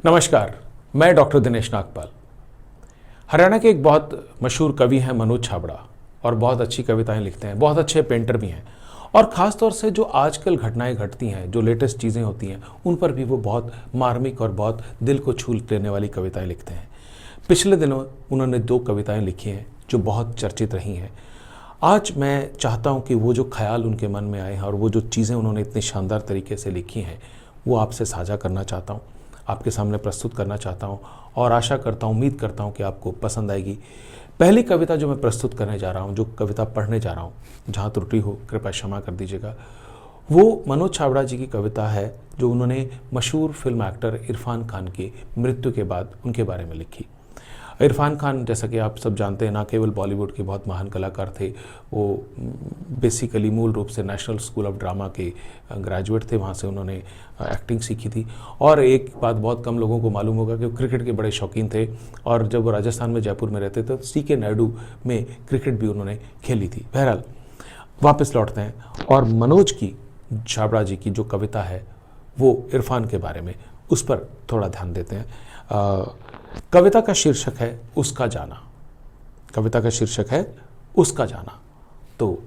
नमस्कार, मैं डॉक्टर दिनेश नागपाल। हरियाणा के एक बहुत मशहूर कवि हैं मनोज छाबड़ा और बहुत अच्छी कविताएं लिखते हैं, बहुत अच्छे पेंटर भी हैं और ख़ास तौर से जो आजकल घटनाएं घटती हैं, जो लेटेस्ट चीज़ें होती हैं, उन पर भी वो बहुत मार्मिक और बहुत दिल को छू लेने वाली कविताएं लिखते हैं। पिछले दिनों उन्होंने 2 कविताएं लिखी हैं जो बहुत चर्चित रही हैं। आज मैं चाहता हूं कि वो जो ख्याल उनके मन में आए हैं और वो जो चीज़ें उन्होंने इतनी शानदार तरीके से लिखी हैं वो आपसे साझा करना चाहता हूं, आपके सामने प्रस्तुत करना चाहता हूं और आशा करता हूं, उम्मीद करता हूं कि आपको पसंद आएगी। पहली कविता जो मैं प्रस्तुत करने जा रहा हूं, जो कविता पढ़ने जा रहा हूं, जहां त्रुटि हो कृपया क्षमा कर दीजिएगा, वो मनोज छाबड़ा जी की कविता है जो उन्होंने मशहूर फिल्म एक्टर इरफान खान की मृत्यु के बाद उनके बारे में लिखी। इरफान खान, जैसा कि आप सब जानते हैं, ना केवल बॉलीवुड के बहुत महान कलाकार थे, वो बेसिकली मूल रूप से नेशनल स्कूल ऑफ ड्रामा के ग्रेजुएट थे, वहाँ से उन्होंने एक्टिंग सीखी थी। और एक बात बहुत कम लोगों को मालूम होगा कि वो क्रिकेट के बड़े शौकीन थे और जब वो राजस्थान में जयपुर में रहते थे तो CK नायडू में क्रिकेट भी उन्होंने खेली थी। बहरहाल वापस लौटते हैं और मनोज की छाबड़ा जी की जो कविता है वो इरफान के बारे में, उस पर थोड़ा ध्यान देते हैं। कविता का शीर्षक है उसका जाना। कविता का शीर्षक है उसका जाना। तो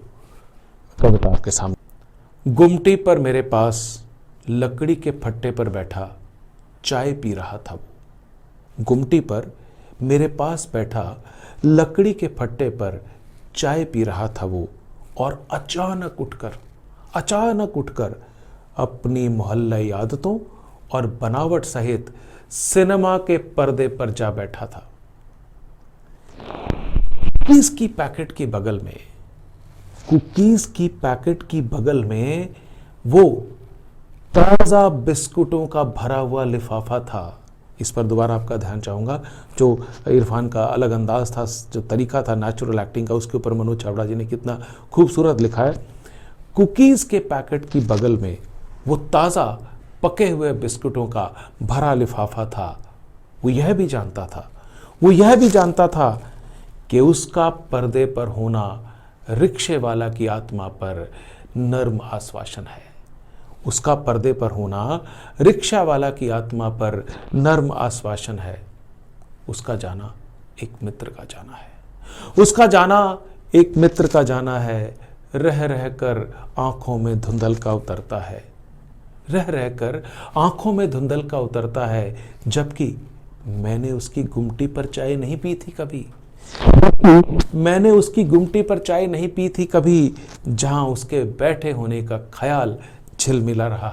कविता आपके सामने। गुमटी पर मेरे पास लकड़ी के फट्टे पर बैठा चाय पी रहा था वो। गुमटी पर मेरे पास बैठा लकड़ी के फट्टे पर चाय पी रहा था वो और अचानक उठकर अपनी मोहल्लाई आदतों और बनावट सहित सिनेमा के पर्दे पर जा बैठा था। कुकीज की पैकेट की बगल में वो ताजा बिस्कुटों का भरा हुआ लिफाफा था। इस पर दोबारा आपका ध्यान चाहूंगा। जो इरफान का अलग अंदाज था, जो तरीका था नेचुरल एक्टिंग का, उसके ऊपर मनोज छाबड़ा जी ने कितना खूबसूरत लिखा है। कुकीज के पैकेट की बगल में वो ताजा पके हुए बिस्कुटों का भरा लिफाफा था। वो यह भी जानता था कि उसका पर्दे पर होना रिक्शे वाला की आत्मा पर नर्म आश्वासन है। उसका पर्दे पर होना रिक्शा वाला की आत्मा पर नर्म आश्वासन है। उसका जाना एक मित्र का जाना है। उसका जाना एक मित्र का जाना है। रह रह कर आंखों में धुंधल का उतरता है। जबकि मैंने उसकी गुमटी पर चाय नहीं पी थी कभी। जहां उसके बैठे होने का ख्याल झिलमिला रहा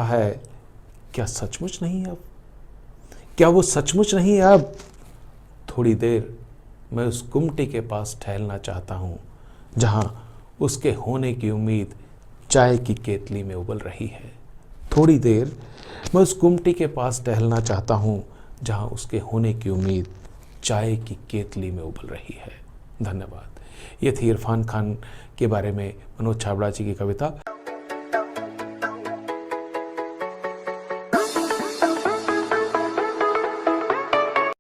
है। क्या वो सचमुच नहीं है अब? थोड़ी देर मैं उस गुमटी के पास टहलना चाहता हूं जहां उसके होने की उम्मीद चाय की केतली में उबल रही है। थोड़ी देर मैं उस गुमटी के पास टहलना चाहता हूं जहां उसके होने की उम्मीद चाय की केतली में उबल रही है। धन्यवाद। ये थी इरफान खान के बारे में मनोज छाबड़ा जी की कविता।